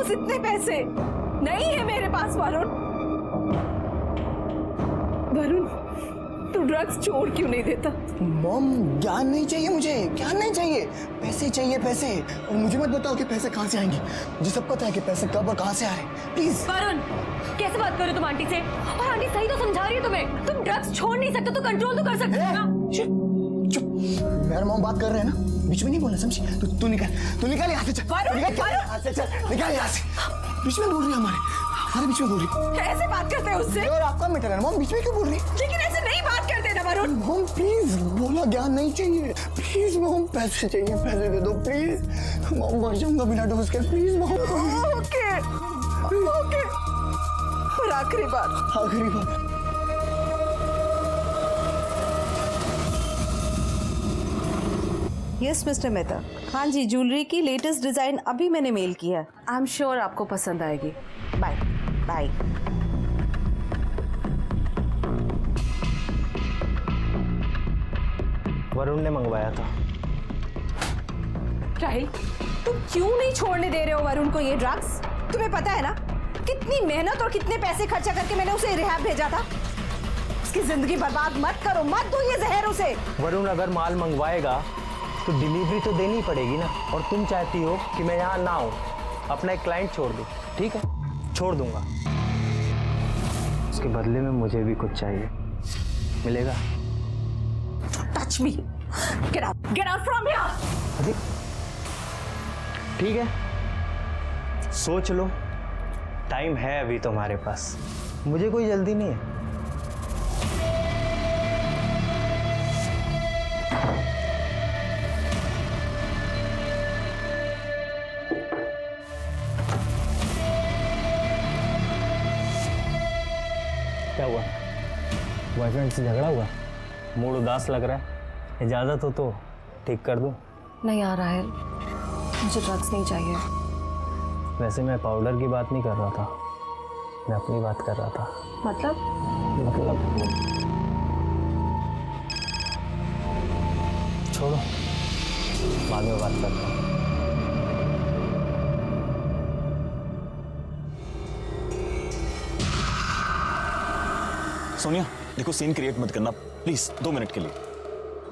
रोज इतने पैसे नहीं है मेरे पास वरुण। वरुण, तू ड्रग्स छोड़ क्यों नहीं देता? मॉम, ज्ञान नहीं चाहिए मुझे, ज्ञान नहीं चाहिए, पैसे चाहिए पैसे। और मुझे मत बताओ कि पैसे कहाँ से आएंगे, मुझे सब पता है कि पैसे कब और कहाँ से आ रहे हैं। प्लीज। वरुण, कैसे बात कर रहे हो तुम आंटी से? और आंटी सही तो समझा रही है तुम्हें। तुम ड्रग्स छोड़ नहीं सकते तो कंट्रोल तो कर सकते हो ना। चुप, मेरा मॉम बात कर रहे हैं ना, बीच में नहीं बोलना, समझी? तू निकाल यहाँ से, चल निकाल यहाँ से। बीच में बोल रही है हमारे बीच में बोल रही। ऐसे बात करते हैं उससे? और आपका मैटर है मॉम, बीच में क्यों बोल रही? लेकिन ऐसे नहीं बात करते ना वरुण। मॉम प्लीज, बोला ज्ञान नहीं चाहिए, प्लीज मॉम, पैसे चाहिए, पैसे दे दो प्लीज। मॉम मर जाऊंगा बिना डोज के, प्लीज मॉम। ओके ओके, और आखिरी बात। Yes mister Mehta. हाँ जी, ज्वेलरी की लेटेस्ट डिजाइन अभी मैंने मेल किया है। आई एम श्योर आपको पसंद आएगी। Bye bye. वरुण ने मंगवाया था। राहिल, तुम क्यों नहीं छोड़ने दे रहे हो वरुण को ये ड्रग्स? तुम्हें पता है ना कितनी मेहनत और कितने पैसे खर्चा करके मैंने उसे रिहैब भेजा था। उसकी जिंदगी बर्बाद मत करो, मत दो ये जहर उसे। वरुण अगर माल मंगवाएगा तो डिलीवरी तो देनी पड़ेगी ना, और तुम चाहती हो कि मैं यहाँ ना आऊँ, अपना एक क्लाइंट छोड़ दूँ। ठीक है, छोड़ दूंगा। उसके बदले में मुझे भी कुछ चाहिए, मिलेगा? Touch me, get out from here. ठीक है, सोच लो, टाइम है अभी तुम्हारे पास, मुझे कोई जल्दी नहीं है। क्या हुआ? बॉयफ्रेंड से झगड़ा हुआ? मूड उदास लग रहा है, इजाजत हो तो ठीक कर दूं? नहीं आ रहा है, मुझे ड्रग्स नहीं चाहिए। वैसे मैं पाउडर की बात नहीं कर रहा था, मैं अपनी बात कर रहा था। मतलब छोड़ो, बाद में बात करता हूँ। सोनिया देखो, सीन क्रिएट मत करना प्लीज, 2 मिनट के लिए,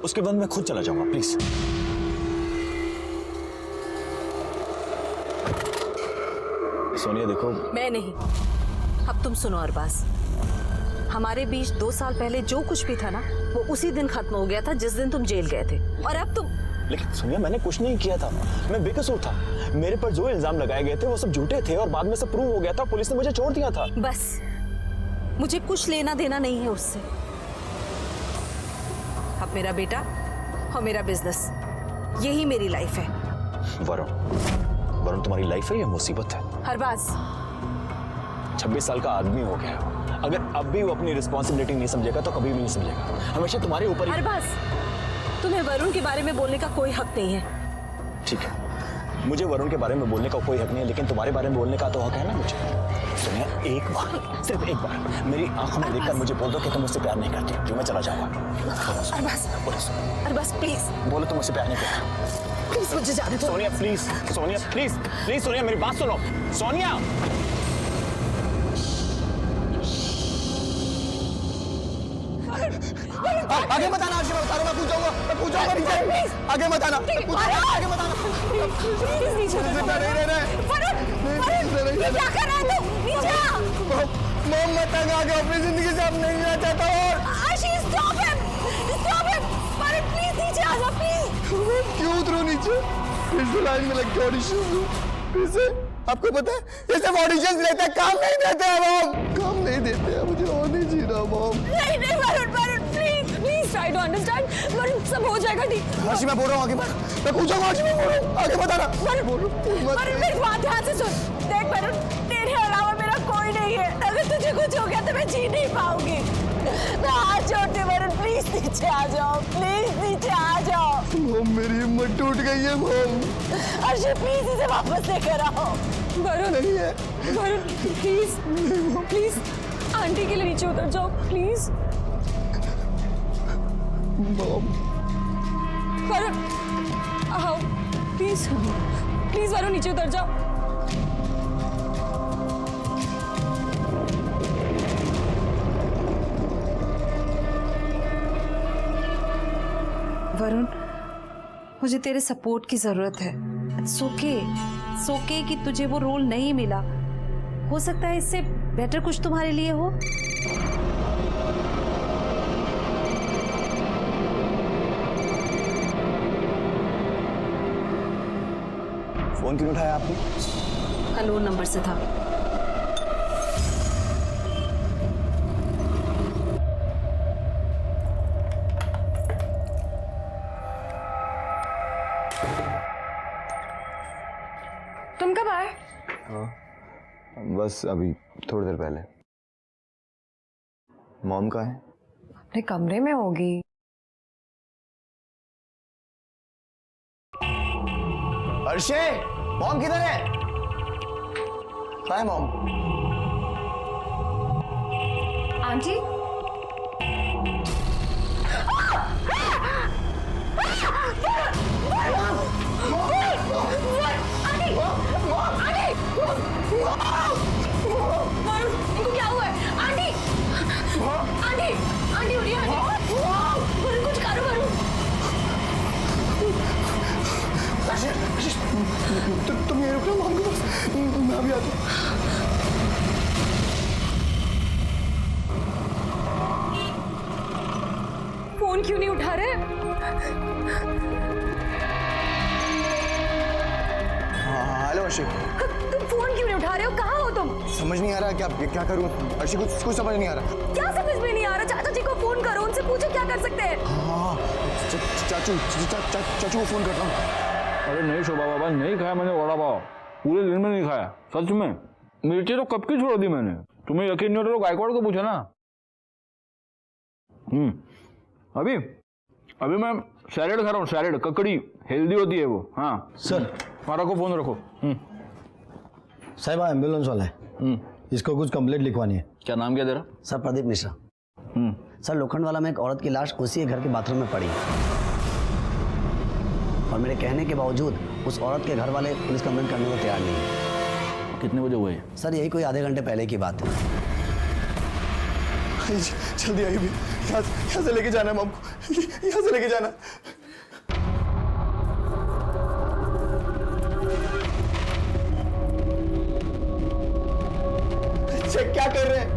उसके बाद मैं खुद चला जाऊंगा प्लीज। सोनिया देखो। मैं नहीं, अब तुम सुनो अरबाज, हमारे बीच 2 साल पहले जो कुछ भी था ना, वो उसी दिन खत्म हो गया था जिस दिन तुम जेल गए थे। और अब तुम। लेकिन सोनिया मैंने कुछ नहीं किया था, मैं बेकसूर था। मेरे पर जो इल्जाम लगाए गए थे वो सब झूठे थे, और बाद में सब प्रूव हो गया था, पुलिस ने मुझे छोड़ दिया था। बस, मुझे कुछ लेना देना नहीं है उससे। अब मेरा बेटा और मेरा बिजनेस, यही मेरी लाइफ है। वरुण तुम्हारी लाइफ है या मुसीबत है? अरबाज, 26 साल का आदमी हो गया है, अगर अब भी वो अपनी रिस्पॉन्सिबिलिटी नहीं समझेगा तो कभी भी नहीं समझेगा, हमेशा तुम्हारे ऊपर ही। अरबाज, तुम्हें वरुण के बारे में बोलने का कोई हक नहीं है। ठीक है, मुझे वरुण के बारे में बोलने का कोई हक नहीं है, लेकिन तुम्हारे बारे में बोलने का तो हक है ना मुझे। सोनिया एक बार, सिर्फ एक बार मेरी आंखों में देखकर मुझे बोल दो कि तुम मुझसे प्यार नहीं करती, जो मैं चला जाऊंगा। अरबाज प्लीज बोलो तुम मुझसे प्यार नहीं करती, प्लीज मुझे जाने दो। Sonia please, Sonia please please, Sonia मेरी बात सुनो, सोनिया। आगे मत आना, मैं बता रहा हूं, मैं पूछूंगा नीचे। आगे मत आना, आगे मत आना। प्लीज नीचे क्या कर रहा है तू? नीचे आ। मॉम मैं तंग आ गया, अपनी जिंदगी से अब नहीं रहना चाहता। और आशीष स्टॉप हिम, प्लीज नीचे आ जा प्लीज। क्यों उतरूं नीचे? फिर से लाइन में लग के ऑडिशन दूं, फिर से। आपको पता है ये सब ऑडिशंस लेते हैं, काम नहीं देते हैं मॉम, काम नहीं देते हैं। मुझे और नहीं जीना मॉम। नहीं Varun please try to understand. Varun सब हो जाएगा ठीक। आशी मैं बोल रहा हूँ, आगे बढ़, मैं पूछूंगा, आशी मैं बोल रहा हूँ, आगे बताना। वरुण मेरी बात ध्यान से सुन। देख वरुण, तेरे अलावा मेरा कोई नहीं है, अगर तुझे कुछ हो गया तो मैं जी नहीं पाऊंगी। मैं हाथ जोड़ती वरुण, प्लीज नीचे आ जाओ, प्लीज नीचे आ जाओ। मॉम मेरी हिम्मत टूट गई है मॉम। अर्षद प्लीज इसे वापस लेकर आओ। वरुण नहीं है वरुण प्लीज आंटी के लिए नीचे उतर जाओ प्लीज। मॉम वरुण आओ प्लीज वरुण नीचे उतर जाओ। मुझे तेरे सपोर्ट की जरूरत है। इट्स ओके कि तुझे वो रोल नहीं मिला। हो सकता है इससे बेटर कुछ तुम्हारे लिए हो। फोन क्यों उठाया आपने? अननोन नंबर से था। तुम कब आए? बस अभी थोड़ी देर पहले। मॉम कहाँ है? अपने कमरे में होगी। अर्शे, मॉम किधर है? कहाँ है मॉम? आंटी इनको क्या हुआ है? आंटी आंटी आंटी उठिए। वरुण कुछ करो। वरुण तुम ये रुको मॉम के पास, मैं अभी आता हूँ। फोन क्यों नहीं उठा रहे? हेलो अर्शी। तुम फोन क्यों नहीं उठा रहे हो? कहाँ हो तुम? समझ नहीं आ रहा क्या करूँ अर्शी, कुछ समझ नहीं आ रहा। क्या समझ में नहीं आ रहा? चाचा जी को फोन करो, उनसे पूछो क्या कर सकते हैं। हाँ चाचू को फोन करता हूँ। अरे नहीं शोभा बाबा, नहीं खाया मैंने वड़ा पाव, पूरे दिन में नहीं खाया, सच में। मिर्ची तो कब की छोड़ दी मैंने। तुम्हें यकीन नहीं हो तो गायकवाड़ को पूछा ना। अभी अभी मैं सैलेड खा रहा हूँ, सैलेड, ककड़ी, हेल्दी होती है वो। हाँ सर, मारा को फोन रखो। साहिबा एम्बुलेंस वाला है, इसको कुछ कंप्लेंट लिखवानी है। क्या नाम क्या तेरा? सर प्रदीप मिश्रा। सर लोखंड वाला में एक औरत की लाश उसी घर के बाथरूम में पड़ी और मेरे कहने के बावजूद उस औरत के घर वाले पुलिस कंप्लेंट करने को तैयार नहीं है। कितने बजे हुए? सर यही कोई आधे घंटे पहले की बात है। जल्दी आइए, यहाँ से लेके जाना है मॉम को, यहाँ से लेके जाना। चेक क्या कर रहे हैं?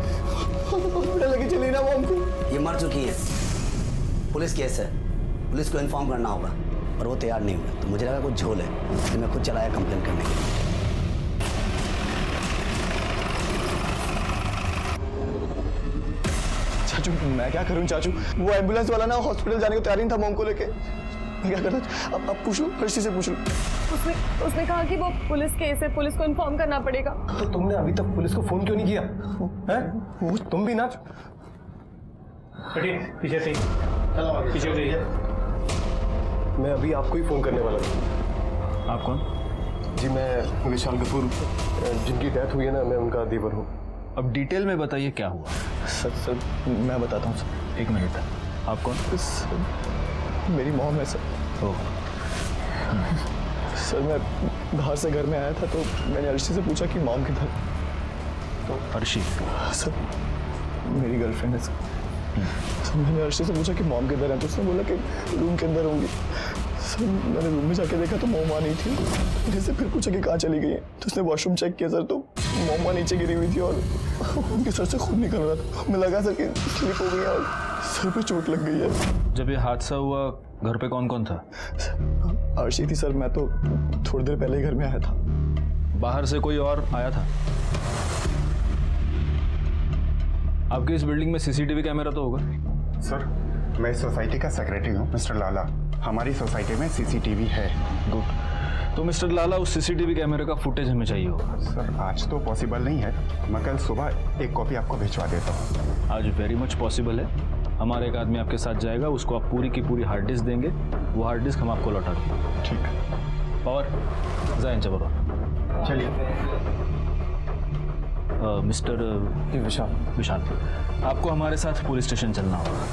हॉस्पिटल लेके चलिए ना मॉम को। ये मर चुकी है, पुलिस केस है, पुलिस को इन्फॉर्म करना होगा और वो तैयार नहीं हुए, तो मुझे लगा कुछ झोल है, इसलिए मैं खुद चलाया कंप्लेन करने के लिए। चाचू मैं क्या करूं चाचू, वो एम्बुलेंस वाला ना हॉस्पिटल जाने को तैयार नहीं था मॉम को लेके। मैं क्या करता? अब पूछ लो, हर्षी से पूछ लो। उसने कहा कि वो पुलिस केस है, पुलिस को इन्फॉर्म करना पड़ेगा। तो तुमने अभी तक पुलिस को फोन क्यों नहीं किया? हैं? तुम भी ना। पीछे से पीछे हो जाइए। मैं अभी आपको ही फोन करने वाला हूँ। आप कौन? जी मैं विशाल कपूर, जिनकी डेथ हुई है ना, मैं उनका देवर हूँ। अब डिटेल में बताइए क्या हुआ। सर मैं बताता हूँ सर। एक मिनट। आप कौन? मेरी मॉम है सर। सर मैं बाहर से घर में आया था तो मैंने अर्शी से पूछा कि मॉम किधर। तो अर्शी? सर मेरी गर्लफ्रेंड है सर। सर मैंने अर्शी से पूछा कि मॉम किधर है, तो उसने बोला कि रूम के अंदर होंगी। सर मैंने रूम में जाके देखा तो मॉम वहाँ नहीं थी। मैंने से फिर पूछा कि कहाँ चली गई है, तो उसने वॉशरूम चेक किया सर, तो मॉम वहाँ नीचे गिरी हुई थी और उनके सर से खून निकल रहा था। हमें लगा सर कि स्लिप हो गई और सर पे चोट लग गई है। जब ये हादसा हुआ घर पे कौन कौन था? अर्शी थी सर, मैं तो थोड़ी देर पहले ही घर में आया था। बाहर से कोई और आया था? आपकी इस बिल्डिंग में सीसीटीवी कैमरा तो होगा? सर मैं इस सोसाइटी का सेक्रेटरी हूँ मिस्टर लाला, हमारी सोसाइटी में सीसीटीवी है। गुड। तो मिस्टर लाला उस सीसीटीवी कैमरे का फुटेज हमें चाहिए होगा। सर आज तो पॉसिबल नहीं है, मैं कल सुबह एक कॉपी आपको भिजवा देता हूँ। आज वेरी मच पॉसिबल है। हमारा एक आदमी आपके साथ जाएगा, उसको आप पूरी की पूरी हार्ड डिस्क देंगे, वो हार्ड डिस्क हम आपको लौटा देंगे। ठीक है। पावर जाइन जबर। चलिए। मिस्टर विशाल, आपको हमारे साथ पुलिस स्टेशन चलना होगा।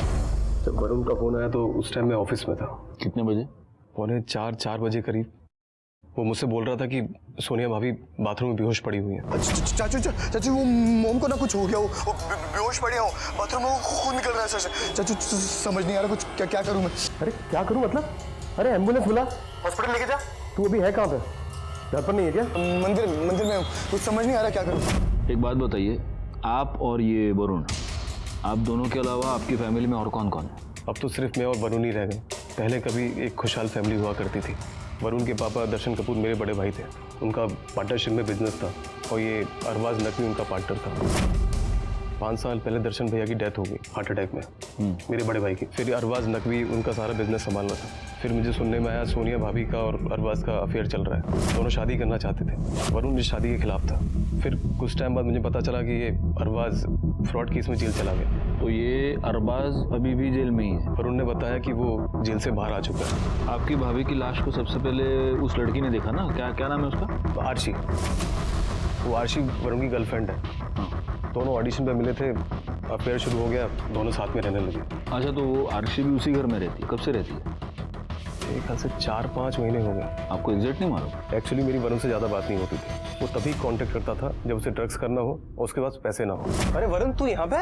जब वरुण का फोन आया तो उस टाइम मैं ऑफिस में था। कितने बजे? 4:45 बजे करीब। वो मुझसे बोल रहा था कि सोनिया भाभी बाथरूम में बेहोश पड़ी हुई है। चाचू वो मॉम को ना कुछ हो गया, वो बेहोश पड़ी हो बाथरूम में, खून निकल रहा है सर से। चाचू समझ नहीं आ रहा कुछ क्या करूं मैं। अरे क्या करूं मतलब? अरे एम्बुलेंस बुला, हॉस्पिटल लेके जा। तू अभी है कहाँ पे? घर पर नहीं है क्या? मंदिर में हूँ। कुछ समझ नहीं आ रहा क्या करूँ। एक बात बताइए, आप और ये वरुण, आप दोनों के अलावा आपकी फैमिली में और कौन कौन है? अब तो सिर्फ मैं और वरुण ही रह गए। पहले कभी एक खुशहाल फैमिली हुआ करती थी। वरुण के पापा दर्शन कपूर मेरे बड़े भाई थे। उनका पार्टनरशिप में बिजनेस था और ये अरबाज नकवी उनका पार्टनर था। 5 साल पहले दर्शन भैया की डेथ हो गई हार्ट अटैक में, मेरे बड़े भाई की। फिर अरबाज नकवी उनका सारा बिजनेस संभालना था। फिर मुझे सुनने में आया सोनिया भाभी का और अरबाज का अफेयर चल रहा है। दोनों शादी करना चाहते थे। वरुण इस शादी के खिलाफ था। फिर कुछ टाइम बाद मुझे पता चला कि ये अरबाज फ्रॉड केस में जेल चला गया। तो ये अरबाज अभी भी जेल में ही है? वरुण ने बताया कि वो जेल से बाहर आ चुका है। आपकी भाभी की लाश को सबसे पहले उस लड़की ने देखा ना, क्या नाम है उसका? आरशी। वो आरशी वरुण की गर्लफ्रेंड है। दोनों ऑडिशन पे मिले थे, अफेयर शुरू हो गया, दोनों साथ में रहने लगे। अच्छा, तो वो आरशी भी उसी घर में रहती है? कब से रहती है? एक ख्याल से 4-5 महीने हो गए। आपको एग्जैक्ट नहीं मालूम? एक्चुअली मेरी वरुण से ज़्यादा बात नहीं होती थी। वो तभी कांटेक्ट करता था जब उसे ड्रग्स करना हो और उसके पास पैसे ना हो। अरे वरुण, तू यहाँ पे?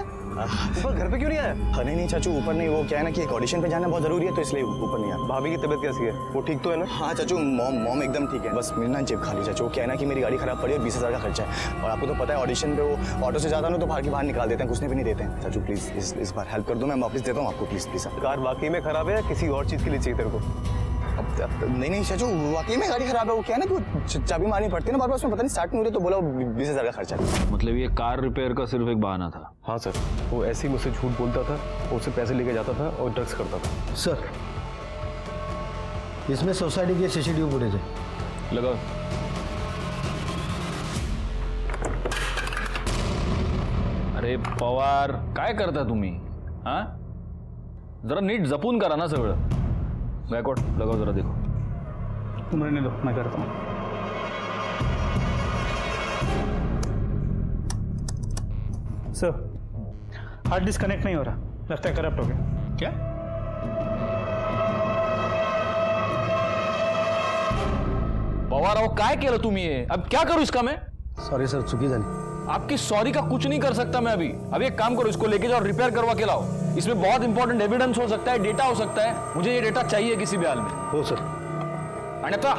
तू घर पे क्यों नहीं आया? अरे नहीं चाचू, ऊपर नहीं। वो क्या है ना कि एक ऑडिशन पे जाना बहुत जरूरी है, तो इसलिए ऊपर नहीं आया। भाभी की तबीयत कैसी है? वो ठीक तो है ना? हाँ चाचू, मॉम एकदम ठीक है। बस मेरी ना जेब खाली चाचू। क्या है ना कि मेरी गाड़ी खराब पड़ी और 20,000 का खर्चा है। और आपको तो पता है ऑडिशन पे वो ऑटो से जाता ना तो बाहर निकाल देते हैं, कुछ भी नहीं देते हैं। चाचू प्लीज इस बार हेल्प कर दो, मैं वापस देता हूँ आपको। प्लीज कार वाकई में खराब है या किसी और चीज़ के लिए चाहिए तेरे को? नहीं चाचू, वाकई में गाड़ी खराब है। वो क्या है ना कि चाबी मारनी पड़ती है ना बार-बार, उसमें पता नहीं स्टार्ट नहीं हो रही, तो बोला 20,000 का खर्चा है। मतलब ये कार रिपेयर का सिर्फ एक बहाना था? हाँ सर, वो ऐसे ही मुझसे झूठ बोलता था, उससे पैसे लेके जाता था और ड्रग्स करता था। सर, इसमें सोसाइटी के सीसीटीवी फुटेज है। लगाओ। अरे पवार, काय करता तुम्ही? हाँ, जरा नीट जपून करा ना सगळं। गायकवाड, लगाओ जरा, देखो। तुम रहने दो, मैं करता हूँ। सर, हार्ड डिस्क कनेक्ट नहीं हो रहा, लगता है करप्ट हो गया। क्या? पवार अहो, काय केलं तुम्ही? अब क्या करूं इसका मैं? सॉरी सर, चुकी झाली। आपकी सॉरी का कुछ नहीं कर सकता मैं अभी एक काम करो, इसको लेके जाओ, रिपेयर करवा के लाओ। इसमें बहुत इंपॉर्टेंट एविडेंस हो सकता है, डेटा हो सकता है। मुझे ये डेटा चाहिए किसी भी हाल में। हो सर। अन्यथा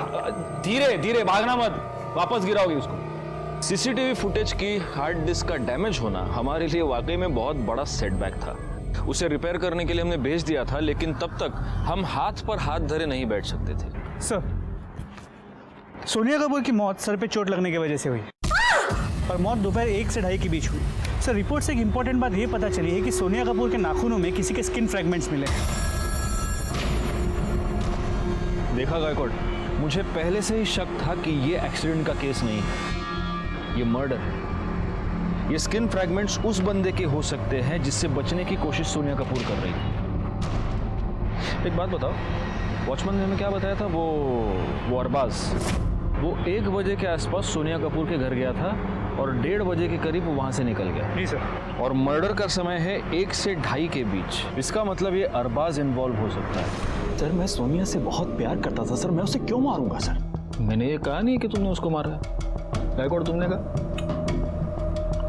धीरे धीरे भागना मत, वापस गिराओगे उसको। सीसीटीवी फुटेज की हार्ड डिस्क का डैमेज होना हमारे लिए वाकई में बहुत बड़ा सेटबैक था। उसे रिपेयर करने के लिए हमने भेज दिया था, लेकिन तब तक हम हाथ पर हाथ धरे नहीं बैठ सकते थे। सर, सोनिया कपूर की मौत सर पे चोट लगने की वजह से हुई और मौत दोपहर 1 से 2:30 के बीच हुई। सर, रिपोर्ट से एक इंपॉर्टेंट बात यह पता चली है कि सोनिया कपूर के नाखूनों में किसी के स्किन फ्रैगमेंट्स मिले। देखा गायकवाड, मुझे पहले से ही शक था कि ये एक्सीडेंट का केस नहीं है, ये मर्डर है। ये स्किन फ्रैगमेंट्स उस बंदे के हो सकते हैं जिससे बचने की कोशिश सोनिया कपूर कर रही थी। एक बात बताओ, वॉचमैन ने हमें क्या बताया था? वो अरबाज, वो 1 बजे के आसपास सोनिया कपूर के घर गया था और 1:30 बजे के करीब वो वहां से निकल गया। जी सर। और मर्डर का समय है 1 से 2:30 के बीच। इसका मतलब ये अरबाज इन्वॉल्व हो सकता है। सर, मैं सोनिया से बहुत प्यार करता था सर, मैं उसे क्यों मारूंगा सर? मैंने ये कहा नहीं कि तुमने उसको मारा है। गायकवाड, तुमने कहा?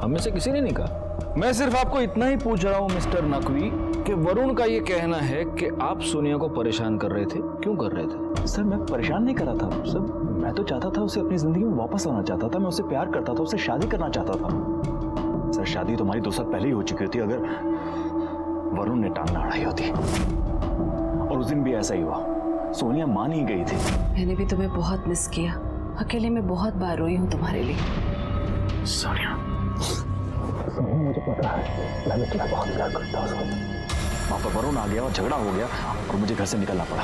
हम में से किसी ने नहीं कहा। मैं सिर्फ आपको इतना ही पूछ रहा हूं मिस्टर नकवी कि वरुण का ये कहना है कि आप सोनिया को परेशान कर रहे थे, क्यों कर रहे थे? सर, मैं परेशान नहीं कर रहा था सर, मैं तो चाहता था उसे अपनी जिंदगी में वापस लाना चाहता था। मैं उससे प्यार करता था, उससे शादी करना चाहता था। सर, शादी तो हमारी 2 साल पहले ही हो चुकी थी अगर वरुण ने टांग ना अड़ाई होती। और उस दिन भी ऐसा ही हुआ, सोनिया मान ही गई थी। मैंने भी तुम्हें बहुत मिस किया, अकेले में बहुत बार रोई हूँ तुम्हारे लिए। सोनिया, मुझे पता है, मैं तुम्हें बहुत प्यार करता हूँ। वहाँ पर वरुण आ गया और झगड़ा हो गया और मुझे घर से निकलना पड़ा।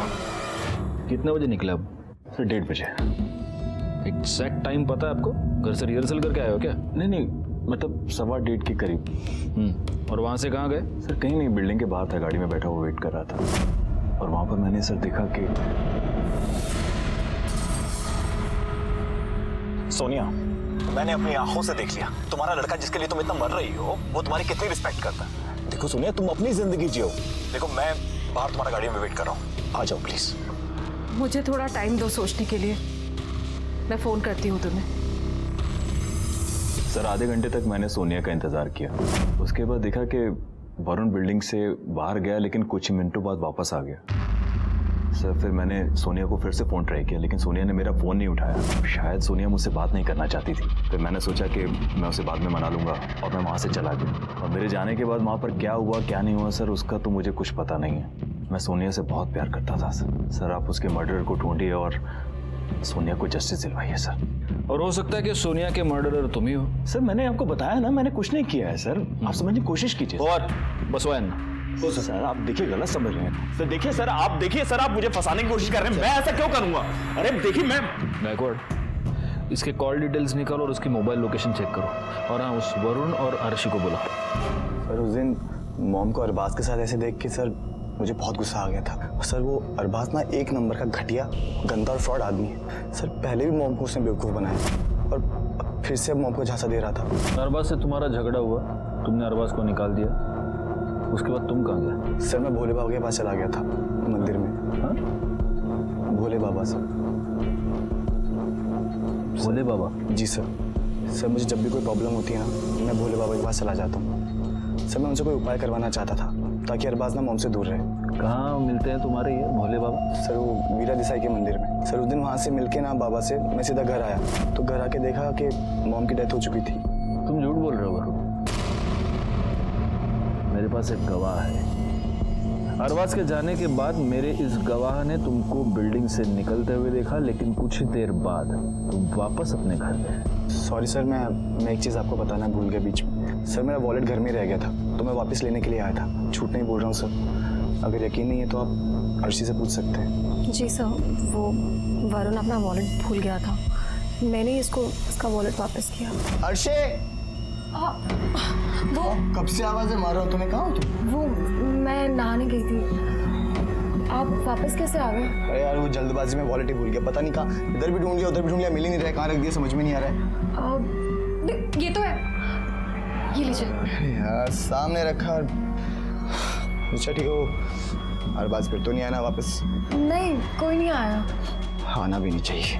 कितने बजे निकले अब? सर, 1:30 बजे। एग्जैक्ट टाइम पता है आपको? घर से रिहर्सल करके आए हो क्या? नहीं, मतलब 1:15 के करीब। और वहां से कहाँ गए? सर, कहीं नहीं, बिल्डिंग के बाहर था, गाड़ी में बैठा हुआ वेट कर रहा था। और वहां पर मैंने सर देखा कि सोनिया, मैंने अपनी आंखों से देख लिया, तुम्हारा लड़का जिसके लिए तुम इतना मर रही हो वो तुम्हारी कितनी रिस्पेक्ट करता है। देखो सोनिया, तुम अपनी जिंदगी जियो। देखो, मैं बाहर तुम्हारा गाड़ी में वेट कर रहा हूँ, आ जाओ प्लीज। मुझे थोड़ा टाइम दो सोचने के लिए, मैं फोन करती हूँ तुम्हें। सर, आधे घंटे तक मैंने सोनिया का इंतजार किया। उसके बाद देखा कि वरुण बिल्डिंग से बाहर गया, लेकिन कुछ मिनटों बाद वापस आ गया। सर फिर मैंने सोनिया को फिर से फ़ोन ट्राई किया, लेकिन सोनिया ने मेरा फ़ोन नहीं उठाया। शायद सोनिया मुझसे बात नहीं करना चाहती थी। फिर मैंने सोचा कि मैं उसे बाद में मना लूँगा और मैं वहाँ से चला गया। और मेरे जाने के बाद वहाँ पर क्या हुआ क्या नहीं हुआ सर, उसका तो मुझे कुछ पता नहीं है। मैं सोनिया से बहुत प्यार करता था सर। आप उसके मर्डरर को ढूंढिए और सोनिया को जस्टिस दिलवाइए सर। और हो सकता है कि सोनिया के मर्डरर तुम ही हो। सर मैंने आपको बताया ना, मैंने कुछ नहीं किया है सर, आप समझने की कोशिश कीजिए। और बसवान सर आप देखिए गलत समझ रहे हैं। सर देखिए सर, आप देखिए सर, आप मुझे फंसाने की कोशिश कर रहे हैं। मैं ऐसा क्यों करूंगा? अरे देखिए मैं गायकवाड़, इसके कॉल डिटेल्स निकालो और उसकी मोबाइल लोकेशन चेक करो। और हाँ, उस वरुण और अर्शी को बुलाओ। सर उस दिन मॉम को अरबाज के साथ ऐसे देख के सर मुझे बहुत गुस्सा आ गया था। सर वो अरबाज ना एक नंबर का घटिया, गंदा और फ्रॉड आदमी है। सर पहले भी मॉम को उसने बेवकूफ़ बनाया और फिर से मॉम को झांसा दे रहा था। अरबाज से तुम्हारा झगड़ा हुआ, तुमने अरबाज को निकाल दिया, उसके बाद तुम कहाँ गए? सर मैं भोले बाबा के पास चला गया था मंदिर में। हाँ? भोले बाबा सर। भोले बाबा? जी सर मुझे जब भी कोई प्रॉब्लम होती है ना, मैं भोले बाबा के पास चला जाता हूँ। सर मैं उनसे कोई उपाय करवाना चाहता था ताकि अरबाज ना मॉम से दूर रहे। कहाँ मिलते हैं तुम्हारे ये भोले बाबा? सर वो वीरा देसाई के मंदिर में। सर उस दिन वहाँ से मिलके ना बाबा से मैं सीधा घर आया, तो घर आके देखा कि मॉम की डेथ हो चुकी थी। तुम झूठ बोल रहे हो वरुण। मेरे पास एक गवाह है। अरबाज के जाने के बाद मेरे इस गवाह ने तुमको बिल्डिंग से निकलते हुए देखा, लेकिन कुछ ही देर बाद तुम वापस अपने घर गए। सॉरी सर, मैं एक चीज़ आपको बताना भूल गया बीच में। सर मेरा वॉलेट घर में रह गया था, तो मैं वापस लेने के लिए आया था। झूठ नहीं बोल रहा हूँ सर। अगर यकीन नहीं है तो आप अर्शी से पूछ सकते हैं। जी सर, वो वरुण अपना वॉलेट भूल गया था, मैंने इसका वॉलेट वापस किया। अर्शी वो कब से आवाज़ें मार रहा हूँ तुम्हें? कहाँ हो तुम? वो मैं नहाने गई थी, आप वापस कैसे आ गए? अरे यार वो जल्दबाजी में वॉलेट ही भूल गया, पता नहीं कहाँ। इधर भी ढूंढ लिया उधर भी ढूंढ लिया, मिल ही नहीं रहा है। कहाँ रख दिया समझ में नहीं आ रहा है। ये तो है, ये लीजिए। यार सामने रखा। अच्छा ठीक हो, हर बात फिर तो नहीं आना वापस? नहीं, कोई नहीं आया। आना भी नहीं चाहिए।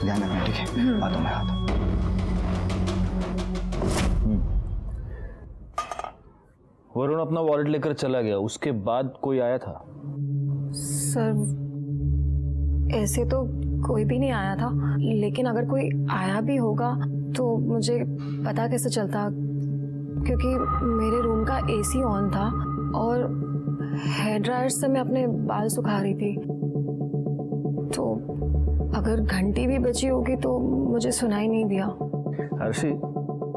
ध्यान रखना ठीक है? आता मैं आता। वरुण अपना वॉलेट लेकर चला गया, उसके बाद कोई आया था? सर ऐसे तो कोई भी नहीं आया था, लेकिन अगर कोई आया भी होगा तो मुझे पता कैसे चलता, क्योंकि मेरे रूम का एसी ऑन था और हेयर ड्रायर से मैं अपने बाल सुखा रही थी। तो अगर घंटी भी बची होगी तो मुझे सुनाई नहीं दिया। अर्शी,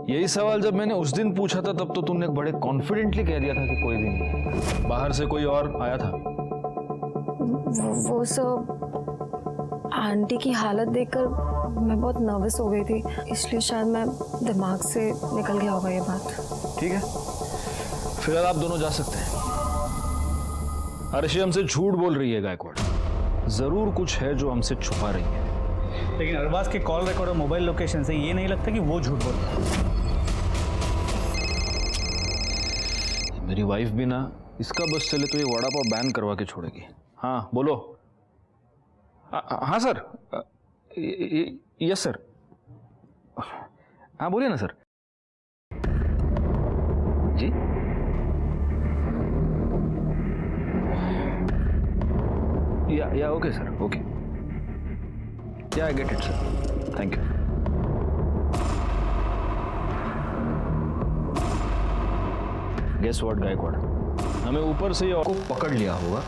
यही सवाल जब मैंने उस दिन पूछा था तब तो तुमने बड़े कॉन्फिडेंटली कह दिया था कि कोई भी नहीं। बाहर से कोई और आया था? वो सब आंटी की हालत देखकर मैं बहुत नर्वस हो गई थी, इसलिए शायद मैं दिमाग से निकल गया होगा ये बात। ठीक है, फिलहाल आप दोनों जा सकते हैं। अर्शी हमसे झूठ बोल रही है गायकवाड़, जरूर कुछ है जो हमसे छुपा रही है। लेकिन अरबाज के कॉल रिकॉर्ड और मोबाइल लोकेशन से ये नहीं लगता कि वो झूठ बोल रहा है। मेरी वाइफ भी ना, इसका बस चले तो ये वड़ा पाव बैन करवा के छोड़ेगी। हाँ बोलो। हाँ सर, यस सर। हाँ बोलिए ना सर। जी या okay sir, okay. Yeah I get it sir, thank you. Guess what Gaikwad, हमें ऊपर से को पकड़ लिया होगा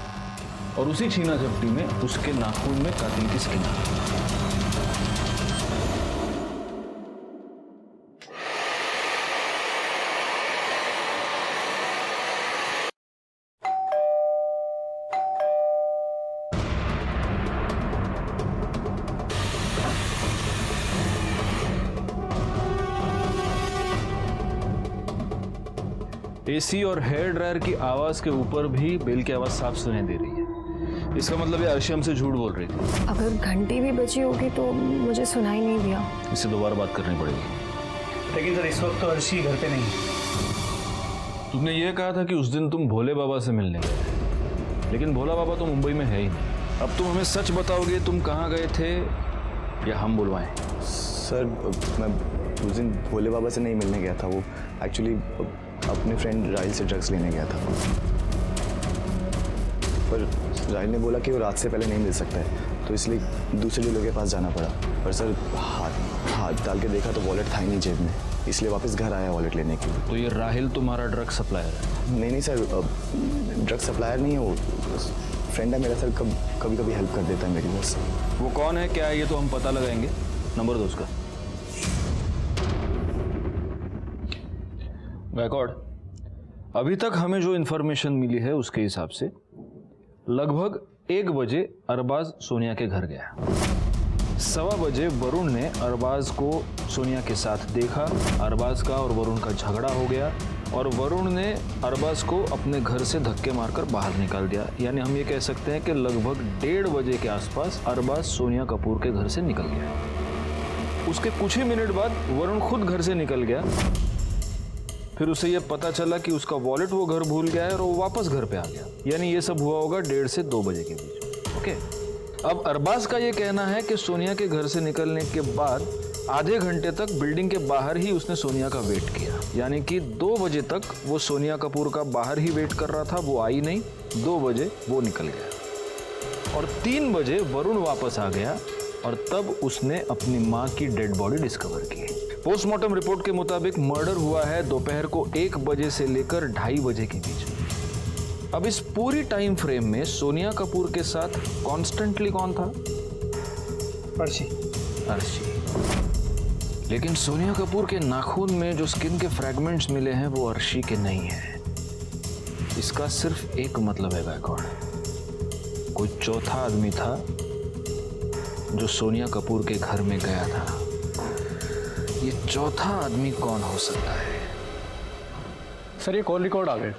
और उसी छीना झपटी में उसके नाखून में कातिल की स्किन आ गई। एसी और हेयर ड्रायर की आवाज के ऊपर भी बेल की आवाज साफ सुनाई दे रही है। इसका मतलब ये अर्शी हमसे झूठ बोल रही थी। अगर घंटी भी बची होगी तो मुझे सुनाई नहीं दिया। इससे दोबारा बात करनी पड़ेगी। लेकिन सर इस वक्त तो अर्शी घर पे नहीं। तुमने ये कहा था कि उस दिन तुम भोले बाबा से मिलने गए, लेकिन भोला बाबा तो मुंबई में है ही नहीं। अब तुम हमें सच बताओगे तुम कहाँ गए थे या हम बुलवाएं? सर मैं उस दिन भोले बाबा से नहीं मिलने गया था, वो एक्चुअली अपने फ्रेंड राहिल से ड्रग्स लेने गया था। पर राहिल ने बोला कि वो रात से पहले नहीं मिल सकता है, तो इसलिए दूसरे डीलर के पास जाना पड़ा। पर सर हाथ डाल के देखा तो वॉलेट था ही नहीं जेब में, इसलिए वापस घर आया वॉलेट लेने के लिए। तो ये राहिल तुम्हारा ड्रग सप्लायर है? नहीं सर, ड्रग सप्लायर नहीं है वो, फ्रेंड है मेरा सर, कभी कभी हेल्प कर देता है मेरी। बस वो कौन है, क्या है, ये तो हम पता लगाएंगे। नंबर दो उसका। गायकवाड़, अभी तक हमें जो इन्फॉर्मेशन मिली है उसके हिसाब से लगभग 1 बजे अरबाज सोनिया के घर गया। 1:15 बजे वरुण ने अरबाज को सोनिया के साथ देखा। अरबाज का और वरुण का झगड़ा हो गया और वरुण ने अरबाज को अपने घर से धक्के मारकर बाहर निकाल दिया। यानी हम ये कह सकते हैं कि लगभग 1:30 बजे के आसपास अरबाज सोनिया कपूर के घर से निकल गया। उसके कुछ ही मिनट बाद वरुण खुद घर से निकल गया। फिर उसे यह पता चला कि उसका वॉलेट वो घर भूल गया है और वो वापस घर पे आ गया। यानी ये सब हुआ होगा 1:30 से 2 बजे के बीच। ओके, अब अरबाज का ये कहना है कि सोनिया के घर से निकलने के बाद आधे घंटे तक बिल्डिंग के बाहर ही उसने सोनिया का वेट किया। यानी कि 2 बजे तक वो सोनिया कपूर का बाहर ही वेट कर रहा था, वो आई नहीं। 2 बजे वो निकल गया और 3 बजे वरुण वापस आ गया और तब उसने अपनी माँ की डेड बॉडी डिस्कवर की। पोस्टमार्टम रिपोर्ट के मुताबिक मर्डर हुआ है दोपहर को 1 बजे से लेकर 2:30 बजे के बीच में। अब इस पूरी टाइम फ्रेम में सोनिया कपूर के साथ कॉन्स्टेंटली कौन था? अर्शी। लेकिन सोनिया कपूर के नाखून में जो स्किन के फ्रैगमेंट्स मिले हैं वो अर्शी के नहीं है। इसका सिर्फ एक मतलब है गायकवाड़, कोई चौथा आदमी था जो सोनिया कपूर के घर में गया था। ये चौथा आदमी कौन हो सकता है? सर ये कॉल रिकॉर्ड आ गए।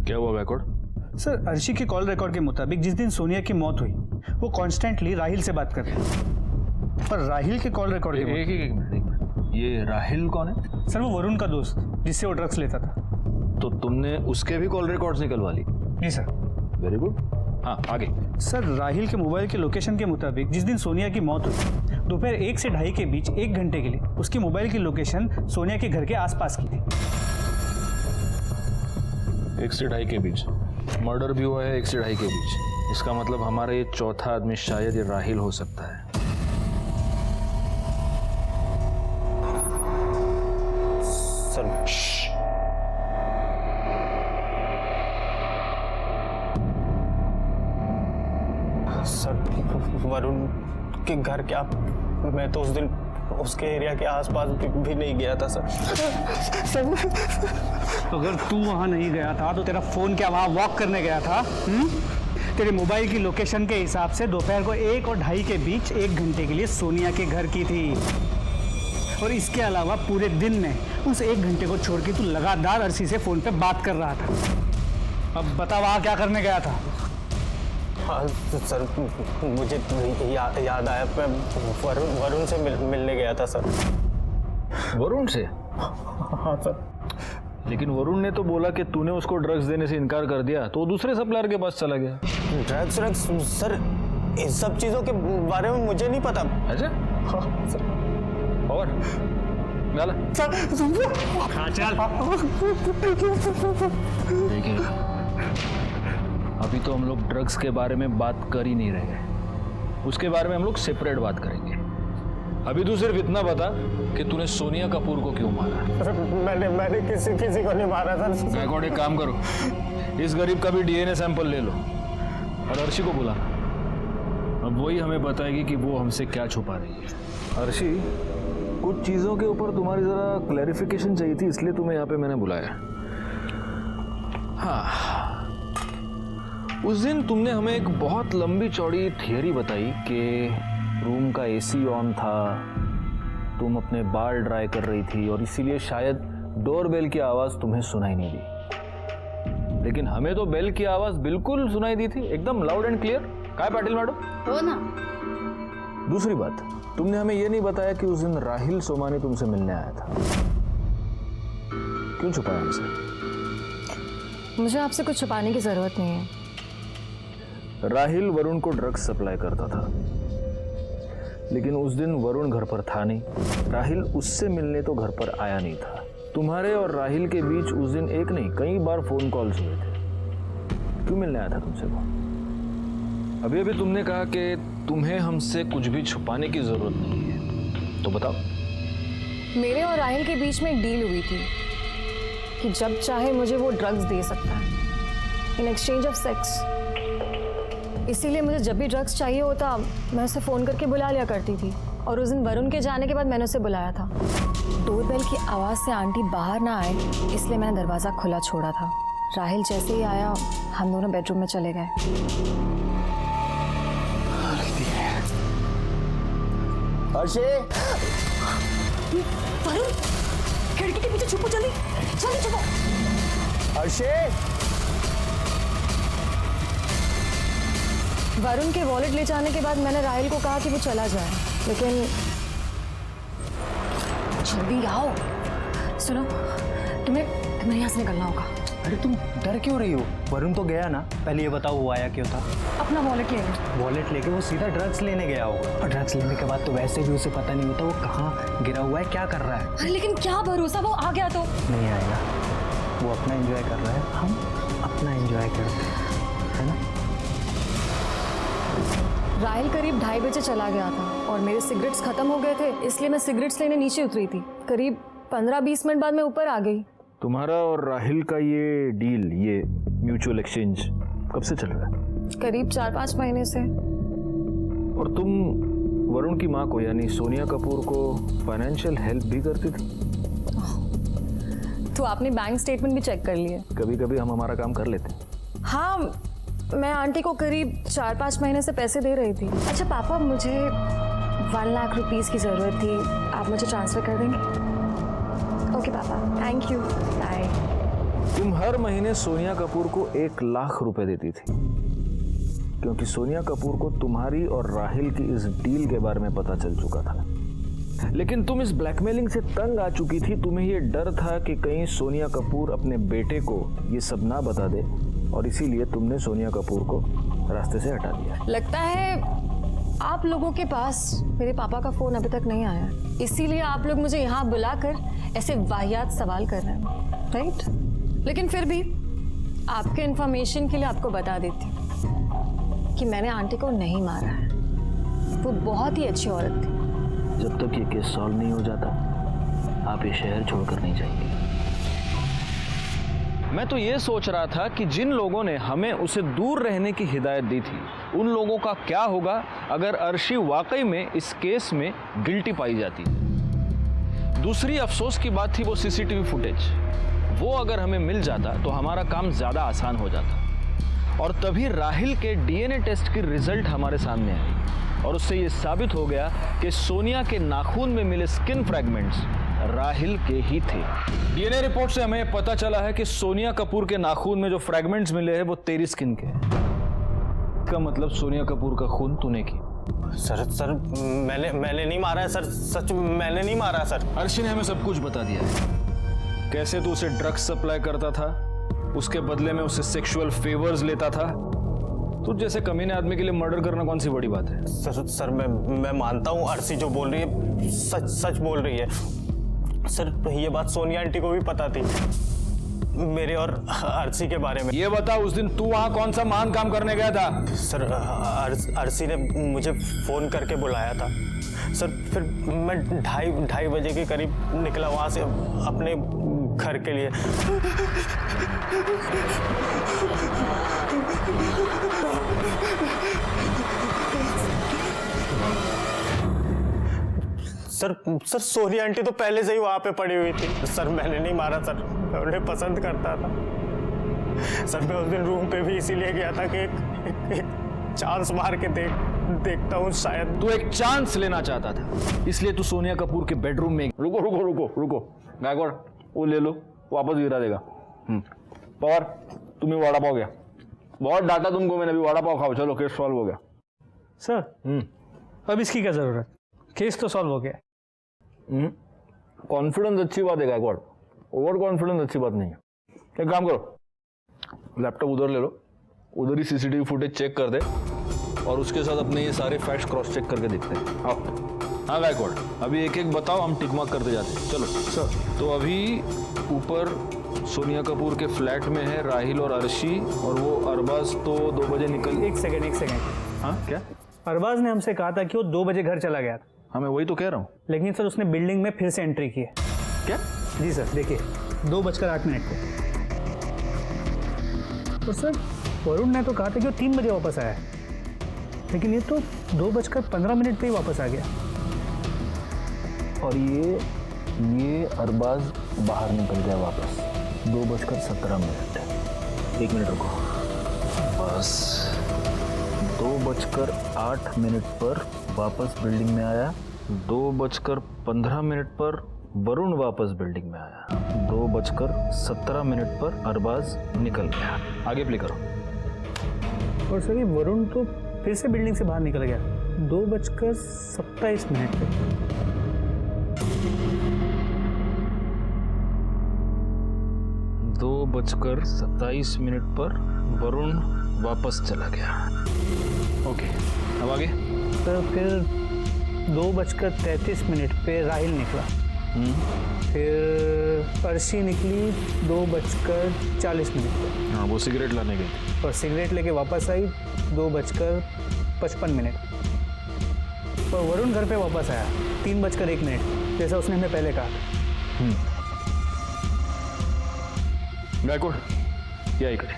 क्या हुआ गायकवाड़? सर अर्शी के कॉल रिकॉर्ड के मुताबिक जिस दिन सोनिया की मौत हुई वो कॉन्स्टेंटली राहिल से बात कर रहे हैं। पर राहिल के कॉल रिकॉर्ड के एक मिनट, ये राहिल कौन है? सर वो वरुण का दोस्त जिससे वो ड्रग्स लेता था। तो तुमने उसके भी कॉल रिकॉर्ड्स निकलवा ली? जी सर। Very good. हाँ आगे। सर राहिल के मोबाइल के लोकेशन के मुताबिक जिस दिन सोनिया की मौत हुई दोपहर 1 से 2:30 के बीच 1 घंटे के लिए उसकी मोबाइल की लोकेशन सोनिया के घर के आसपास की थी। 1 से 2:30 के बीच मर्डर भी हुआ है, 1 से 2:30 के बीच। इसका मतलब हमारा ये चौथा आदमी शायद ये राहिल हो सकता है। सर वरुण के घर क्या, मैं तो उस दिन उसके एरिया के आसपास भी नहीं गया था सर। अगर तू वहां नहीं गया था तो तेरा फोन क्या वहां वॉक करने गया था? तेरे मोबाइल की लोकेशन के हिसाब से दोपहर को 1 और 2:30 के बीच 1 घंटे के लिए सोनिया के घर की थी। और इसके अलावा पूरे दिन में उस 1 घंटे को छोड़ के तू लगातार अर्शी से फोन पे बात कर रहा था। अब बता वहां क्या करने गया था? हाँ सर मुझे याद आया, मैं वरुण से मिलने गया था सर। वरुण से? हाँ सर। लेकिन वरुण ने तो बोला कि तूने उसको ड्रग्स देने से इनकार कर दिया, तो दूसरे सप्लायर के पास चला गया। ड्रग्स सर इस सब चीजों के बारे में मुझे नहीं पता। अच्छा? हाँ सर। और गाला देखिए, अभी तो हम लोग ड्रग्स के बारे में बात कर ही नहीं रहे, उसके बारे में हम लोग सेपरेट बात करेंगे। अभी तू सिर्फ इतना बता कि तूने सोनिया कपूर को क्यों मारा? मैंने किसी को नहीं मारा सर। गायकवाड़ एक काम करो, इस गरीब का भी डीएनए सैंपल ले लो और अर्शी को बुला। अब वही हमें बताएगी कि वो हमसे क्या छुपा रही है। अर्शी, कुछ चीज़ों के ऊपर तुम्हारी ज़रा क्लैरिफिकेशन चाहिए थी, इसलिए तुम्हें यहाँ पे मैंने बुलाया। हाँ, उस दिन तुमने हमें एक बहुत लंबी चौड़ी थियरी बताई कि रूम का एसी ऑन था, तुम अपने बाल ड्राई कर रही थी और इसीलिए शायद डोरबेल की आवाज़ तुम्हें सुनाई नहीं दी। लेकिन हमें तो बेल की आवाज़ बिल्कुल सुनाई दी थी, एकदम लाउड एंड क्लियर। काय पाटिल मैडम? हो ना। दूसरी बात, तुमने हमें यह नहीं बताया कि उस दिन राहिल सोमानी तुमसे मिलने आया था। क्यों छुपाया हमसे? मुझे आपसे कुछ छुपाने की जरूरत नहीं है। राहिल वरुण को ड्रग्स सप्लाई करता था, लेकिन उस दिन वरुण घर पर था नहीं। राहिल उससे मिलने तो घर पर आया नहीं था। तुम्हारे और राहिल के बीच उस दिन एक नहीं कई बार फोन कॉल्स हुए थे। क्यों मिलने आया था तुमसे वो? अभी अभी तुमने कहा कि तुम्हें हमसे कुछ भी छुपाने की जरूरत नहीं है, तो बताओ। मेरे और राहिल के बीच में एक डील हुई थी कि जब चाहे मुझे वो ड्रग्स दे सकता है इन एक्सचेंज ऑफ सेक्स। इसीलिए मुझे जब भी ड्रग्स चाहिए होता मैं उसे फ़ोन करके बुला लिया करती थी। और उस दिन वरुण के जाने के बाद मैंने उसे बुलाया था। डोरबेल की आवाज़ से आंटी बाहर ना आए इसलिए मैंने दरवाज़ा खुला छोड़ा था। राहिल जैसे ही आया हम दोनों बेडरूम में चले गए। वरुण खिड़की के पीछे छुपो, जल्दी जल्दी छुपो। वरुण के वॉलेट ले जाने के बाद मैंने राहिल को कहा कि वो चला जाए, लेकिन जल्दी आओ। सुनो, तुम्हें यहाँ से निकलना होगा। अरे तुम डर क्यों रही हो? वरुण तो गया ना, पहले ये बताओ वो आया क्यों था? अपना वॉलेट ले गया। वॉलेट लेके वो सीधा ड्रग्स लेने गया होगा, और ड्रग्स लेने के बाद तो वैसे भी उसे पता नहीं होता वो कहाँ गिरा हुआ है, क्या कर रहा है। अरे लेकिन क्या भरोसा, वो आ गया तो नहीं आएगा, वो अपना एंजॉय कर रहा है, हम अपना एंजॉय करते हैं, है ना? राहिल करीब 2:30 बजे चला गया था और मेरे सिगरेट्स खत्म हो गए थे, इसलिए मैं सिगरेट्स लेने नीचे उतरी थी। करीब 15-20 मिनट बाद मैं ऊपर आ गई। तुम्हारा और राहिल का ये डील, ये म्यूचुअल एक्सचेंज कब से चल रहा है? करीब 4-5 महीने से। और तुम वरुण की माँ को यानी सोनिया कपूर को फाइनेंशियल हेल्प भी करती थी? तो आपने बैंक स्टेटमेंट भी चेक कर लिए? कभी कभी हम हमारा काम कर लेते। हाँ, मैं आंटी को करीब 4-5 महीने से पैसे दे रही थी। अच्छा पापा, मुझे 1 लाख रुपीस की ज़रूरत थी, आप मुझे ट्रांसफ़र कर देंगे? ओके पापा, थैंक यू, बाय। तुम हर महीने सोनिया कपूर को 1 लाख रुपए देती थी, क्योंकि सोनिया कपूर को तुम्हारी और राहिल की इस डील के बारे में पता चल चुका था। लेकिन तुम इस ब्लैकमेलिंग से तंग आ चुकी थी। तुम्हें यह डर था कि कहीं सोनिया कपूर अपने बेटे को ये सब ना बता दे, और इसीलिए तुमने सोनिया कपूर को रास्ते से हटा दिया। लगता है आप लोगों के पास मेरे पापा का फोन अभी तक नहीं आया, इसीलिए आप लोग मुझे यहाँ बुलाकर ऐसे वाहियात सवाल कर रहे हैं, राइट? लेकिन फिर भी आपके इंफॉर्मेशन के लिए आपको बता देती हूँ कि मैंने आंटी को नहीं मारा है। वो बहुत ही अच्छी औरत थी। जब तक ये केस सॉल्व नहीं हो जाता आप ये शहर छोड़कर नहीं जाएंगे। मैं तो ये सोच रहा था कि जिन लोगों ने हमें उसे दूर रहने की हिदायत दी थी, उन लोगों का क्या होगा अगर अर्शी वाकई में इस केस में गिल्टी पाई जाती। दूसरी अफसोस की बात थी वो सीसीटीवी फुटेज। वो अगर हमें मिल जाता तो हमारा काम ज़्यादा आसान हो जाता, और तभी राहिल के डीएनए टेस्ट की रिजल्ट हमारे सामने आई, और उससे ये साबित हो गया कि सोनिया के नाखून में मिले स्किन फ्रैगमेंट्स राहिल के ही थे। डीएनए रिपोर्ट से हमें पता चला है कि सोनिया कपूर के नाखून में जो फ्रैगमेंट्स मिले हैं वो तेरी स्किन के हैं। इसका मतलब सोनिया कपूर का खून तूने की। सर मैंने नहीं मारा है सर, सच मैंने नहीं मारा सर। अर्शी ने हमें सब कुछ बता दिया है, कैसे तू उसे ड्रग्स सप्लाई करता था, उसके बदले में उससे सेक्सुअल फेवर्स लेता था। तो जैसे कमीने आदमी के लिए मर्डर करना कौन सी बड़ी बात है? सर मैं मानता हूँ अर्शी जो बोल रही है सच बोल रही है। सर ये बात सोनिया आंटी को भी पता थी मेरे और अर्शी के बारे में। ये बता, उस दिन तू वहां कौन सा महान काम करने गया था? सर अर्शी ने मुझे फोन करके बुलाया था सर, फिर मैं 2:30 बजे के करीब निकला वहां से अपने घर के लिए। सर सोनिया आंटी तो पहले से ही वहां पे पड़ी हुई थी। सर मैंने नहीं मारा सर, मैं उन्हें पसंद करता था सर। मैं उस दिन रूम पे भी इसीलिए गया था कि एक चांस मार के देखता हूँ, शायद। तू एक चांस लेना चाहता था, इसलिए तू सोनिया कपूर के बेडरूम में रुको गायकवाड़, वो ले लो, वापस गिरा देगा। पवार, तुम्हें वड़ा पाव गया, बहुत डांटा तुमको मैंने, अभी वड़ा पाव खाओ, चलो केस सॉल्व हो गया। सर अब इसकी क्या जरूरत, केस तो सॉल्व हो गया। कॉन्फिडेंस अच्छी बात है गायकवाड़, ओवर कॉन्फिडेंस अच्छी बात नहीं है। एक काम करो, लैपटॉप उधर ले लो, उधर ही सीसीटीवी फुटेज चेक कर दे, और उसके साथ अपने ये सारे फैक्ट्स क्रॉस चेक करके देखते हैं। आओ। हाँ गायकवाड़, अभी एक एक बताओ, हम टिक मार्क करते जाते हैं। चलो सर। तो अभी ऊपर सोनिया कपूर के फ्लैट में है राहिल और अर्शी, और वो अरबाज तो 2 बजे निकल। एक सेकेंड। हाँ क्या? अरबाज ने हमसे कहा था कि वो 2 बजे घर चला गया था। हाँ मैं वही तो कह रहा हूँ। लेकिन सर उसने बिल्डिंग में फिर से एंट्री की है। क्या? जी सर, देखिए 2:08 पे। तो सर वरुण ने तो कहा था कि वो 3 बजे वापस आया है, लेकिन ये तो 2:15 पे ही वापस आ गया। और ये अरबाज बाहर निकल गया वापस 2:17। 1 मिनट रुको। बस 2:08 पर वापस बिल्डिंग में आया, 2:15 पर वरुण वापस बिल्डिंग में आया, 2:17 पर अरबाज निकल गया। आगे प्ले करो। और सर ये वरुण तो फिर से बिल्डिंग से बाहर निकल गया 2:27 पे। 2:27 पर वरुण वापस चला गया। ओके, अब आगे। सर फिर 2:33 पे राहिल निकला। फिर अर्शी निकली 2:40 पे। हाँ, वो सिगरेट लाने गई और सिगरेट लेके वापस आई 2:55। और वरुण घर पे वापस आया 3:01, जैसा उसने हमें पहले कहा। गायकवाड़, क्या ही करें।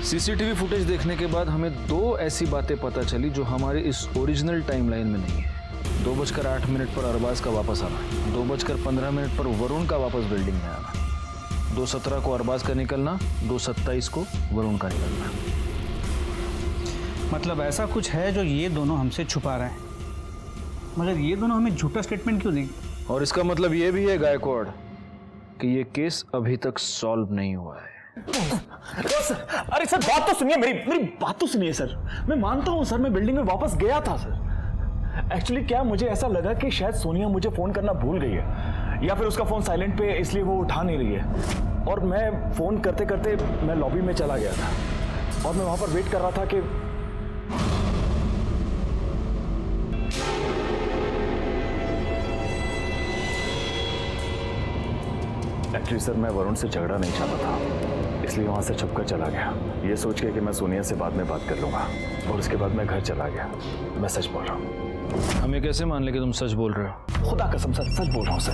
सीसीटीवी फुटेज देखने के बाद हमें 2 ऐसी बातें पता चली जो हमारे इस ओरिजिनल टाइमलाइन में नहीं है। 2:08 पर अरबाज का वापस आना, 2:15 पर वरुण का वापस बिल्डिंग में आना, 2:17 को अरबाज का निकलना, 2:27 को वरुण का निकलना। मतलब ऐसा कुछ है जो ये दोनों हमसे छुपा रहे हैं, मगर ये दोनों हमें झूठा स्टेटमेंट क्यों देंगे? और इसका मतलब ये भी है गायकवाड़ कि ये केस अभी तक सॉल्व नहीं हुआ है। अरे सर बात तो सुनिए, मेरी बात तो सुनिए सर। मैं मानता हूँ सर, मैं बिल्डिंग में वापस गया था सर। एक्चुअली क्या मुझे ऐसा लगा कि शायद सोनिया मुझे फोन करना भूल गई है, या फिर उसका फोन साइलेंट पे इसलिए वो उठा नहीं रही है। और मैं फोन करते करते मैं लॉबी में चला गया था और मैं वहां पर वेट कर रहा था कि एक्चुअली सर मैं वरुण से झगड़ा नहीं चाहता था, इसलिए वहां से छुपकर चला गया, ये सोच के कि मैं सोनिया से बाद में बात कर लूंगा। और उसके बाद मैं घर चला गया। मैं सच बोल रहा हूँ। हमें कैसे मान ले कि तुम सच बोल रहे हो? खुदा कसम सर, सच बोल रहा हूँ सर।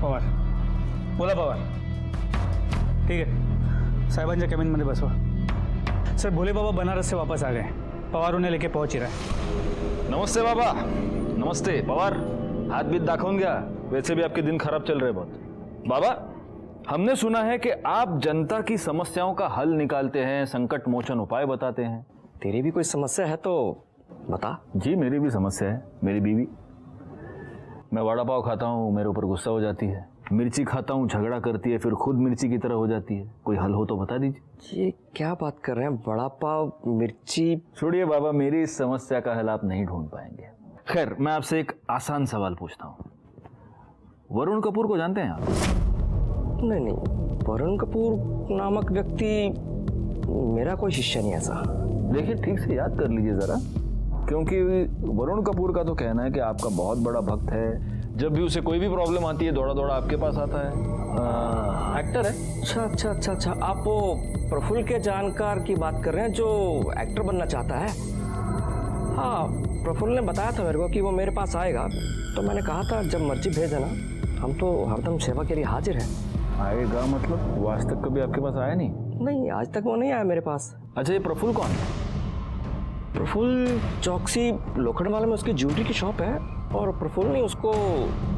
पवार बोला, पवार ठीक है, साहेबांच्या केबिनमध्ये बसवा। सर भोले बाबा बनारस से वापस आ गए, पवार उन्हें लेके पहुंच ही रहा है। नमस्ते बाबा। नमस्ते पवार, हाथ बीत दाखवून घ्या, वैसे भी आपके दिन खराब चल रहे बहुत। बाबा, हमने सुना है कि आप जनता की समस्याओं का हल निकालते हैं, संकट मोचन उपाय बताते हैं। तेरी भी कोई समस्या है तो बता। जी मेरी भी समस्या है, मेरी बीवी। मैं वड़ा पाव खाता हूँ, मेरे ऊपर गुस्सा हो जाती है, मिर्ची खाता हूँ, झगड़ा करती है, फिर खुद मिर्ची की तरह हो जाती है। कोई हल हो तो बता दीजिए। ये क्या बात कर रहे हैं, वड़ा पाव मिर्ची? छोड़िए बाबा, मेरी इस समस्या का हल आप नहीं ढूंढ पाएंगे। खैर मैं आपसे एक आसान सवाल पूछता हूँ, वरुण कपूर को जानते हैं आप? नहीं, वरुण कपूर नामक व्यक्ति मेरा कोई शिष्य नहीं ऐसा। देखिए ठीक से याद कर लीजिए जरा, क्योंकि वरुण कपूर का तो कहना है कि आपका बहुत बड़ा भक्त है, जब भी उसे कोई भी प्रॉब्लम आती है दौड़ा दौड़ा आपके पास आता है। एक्टर है। अच्छा, आप वो प्रफुल्ल के जानकार की बात कर रहे हैं जो एक्टर बनना चाहता है? हाँ, प्रफुल्ल ने बताया था मेरे को कि वो मेरे पास आएगा, तो मैंने कहा था जब मर्जी भेज देना, हम तो हरदम सेवा के लिए हाजिर हैं। आएगा मतलब? वो आज तक कभी आपके पास आया नहीं? नहीं, आज तक वो नहीं आया मेरे पास। अच्छा, ये प्रफुल्ल कौन है? प्रफुल्ल चौकसी लोखंडवाला में उसकी ज्वेलरी की शॉप है, और प्रफुल्ल ने उसको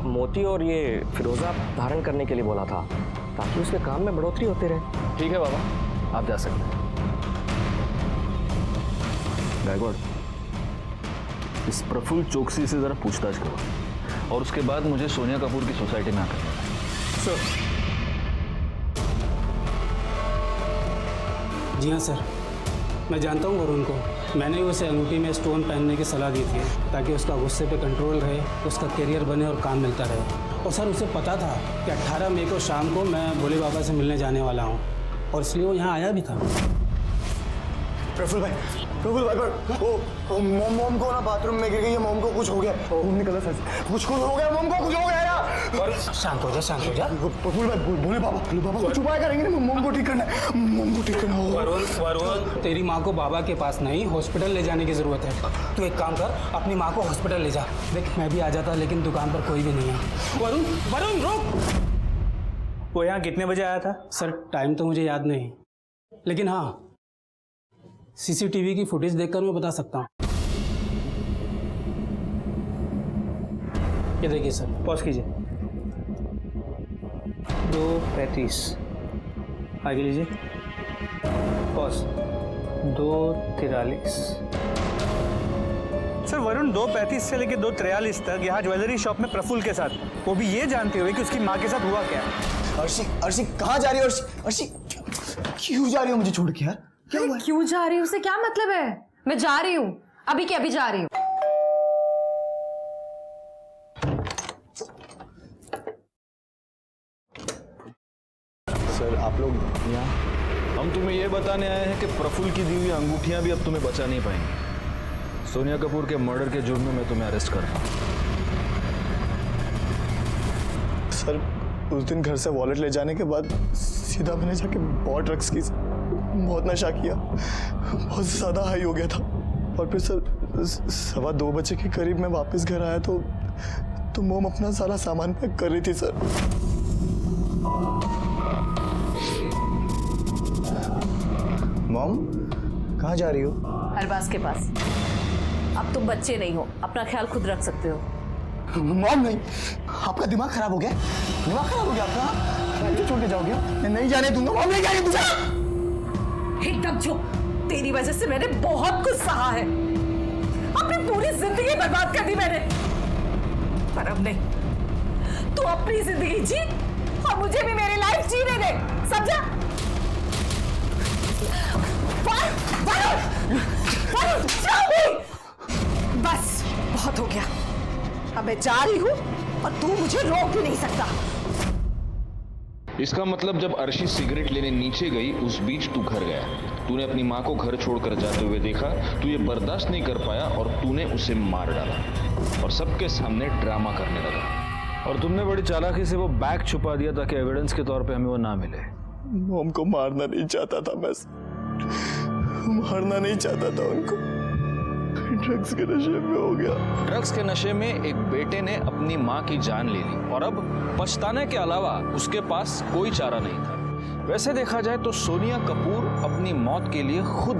मोती और ये फिरोजा धारण करने के लिए बोला था ताकि उसके काम में बढ़ोतरी होती रहे। ठीक है बाबा, आप जा सकते हैं। गायकवाड़, इस प्रफुल्ल चौकसी से जरा पूछताछ करो, और उसके बाद मुझे सोनिया कपूर की सोसाइटी में आकर मिलना है। जी हाँ सर, मैं जानता हूँ वरुण को। मैंने उसे अंगूठी में स्टोन पहनने की सलाह दी थी ताकि उसका गुस्से पे कंट्रोल रहे, उसका करियर बने और काम मिलता रहे। और सर उसे पता था कि 18 मई को शाम को मैं भोले बाबा से मिलने जाने वाला हूँ, और इसलिए वो यहाँ आया भी था। प्रफुल्ल भाई पर वो मॉम को ना बाथरूम में गिर गई है, मॉम को कुछ हो गया, निकला सर, कुछ हो गया, मॉम को कुछ हो गया यार। शांत हो जा। प्रफुल्ल भाई बोले पापा कुछ उपाय करेंगे ना, मॉम को ठीक करना है। वरुण, तेरी माँ को बाबा के पास नहीं हॉस्पिटल ले जाने की जरूरत है। तू एक काम कर, अपनी माँ को हॉस्पिटल ले जा। देख मैं भी आ जाता लेकिन दुकान पर कोई भी नहीं है। वरुण रुक। वो यहाँ कितने बजे आया था? सर टाइम तो मुझे याद नहीं, लेकिन हाँ सीसीटीवी की फुटेज देखकर मैं बता सकता हूँ। ये देखिए सर। पॉज कीजिए। 2:35 आगे लीजिए। पॉज। 2:43। सर वरुण 2:35 से लेकर 2:43 तक यहाँ ज्वेलरी शॉप में प्रफुल्ल के साथ, वो भी ये जानते हुए कि उसकी माँ के साथ हुआ क्या। अर्शी कहाँ जा रही हो? अर्शी क्यों जा रही हो मुझे छोड़ के यार? क्या हुआ? क्यों जा रही हूँ उससे क्या मतलब है? मैं जा रही हूँ, अभी के अभी जा रही हूँ। सर आप लोग यहाँ? हम तुम्हें यह बताने आए हैं कि प्रफुल्ल की दी हुई अंगूठियां भी अब तुम्हें बचा नहीं पाएंगी। सोनिया कपूर के मर्डर के जुर्म में मैं तुम्हें अरेस्ट कर रहा हूं। सर उस दिन घर से वॉलेट ले जाने के बाद सीधा मैंने जाके बहुत ड्रग्स की, बहुत नशा किया, बहुत ज़्यादा हाई हो गया था। और फिर सर 2:15 बजे के करीब मैं वापस घर आया तो मोम अपना सारा सामान पैक कर रही थी सर। मॉम कहाँ जा रही हो? अरबाज के पास। अब तुम बच्चे नहीं हो, अपना ख्याल खुद रख सकते हो। मॉम नहीं, आपका दिमाग खराब हो गया? दिमाग खराब हो गया आपका? मुझे छोड़ के जाओगे? मैं नहीं जाने दूंगा मॉम, नहीं जाने दूंगा। एकदम चुप। तेरी वजह से मैंने बहुत कुछ सहा है, अपनी पूरी जिंदगी बर्बाद कर दी मैंने, पर अब नहीं। तू अपनी जिंदगी जी और मुझे भी मेरी लाइफ जीने दे, समझा? बस बहुत हो गया, अब मैं जा रही हूँ और तू मुझे रोक भी नहीं सकता। इसका मतलब जब अर्शी सिगरेट लेने नीचे गई उस बीच तू घर गया, तूने अपनी माँ को घर छोड़कर जाते हुए देखा, तू ये बर्दाश्त नहीं कर पाया और तूने उसे मार डाला और सबके सामने ड्रामा करने लगा। और तुमने बड़ी चालाकी से वो बैग छुपा दिया ताकि एविडेंस के तौर पे हमें वो ना मिले। मॉम को मारना नहीं चाहता था मैं, मारना नहीं चाहता था उनको, ड्रग्स के नशे में हो गया। ड्रग्स के नशे में एक बेटे ने अपनी माँ की जान ले ली और अब पछताने के अलावा उसके पास कोई चारा नहीं था। वैसे देखा जाए तो सोनिया कपूर अपनी मौत के लिए खुद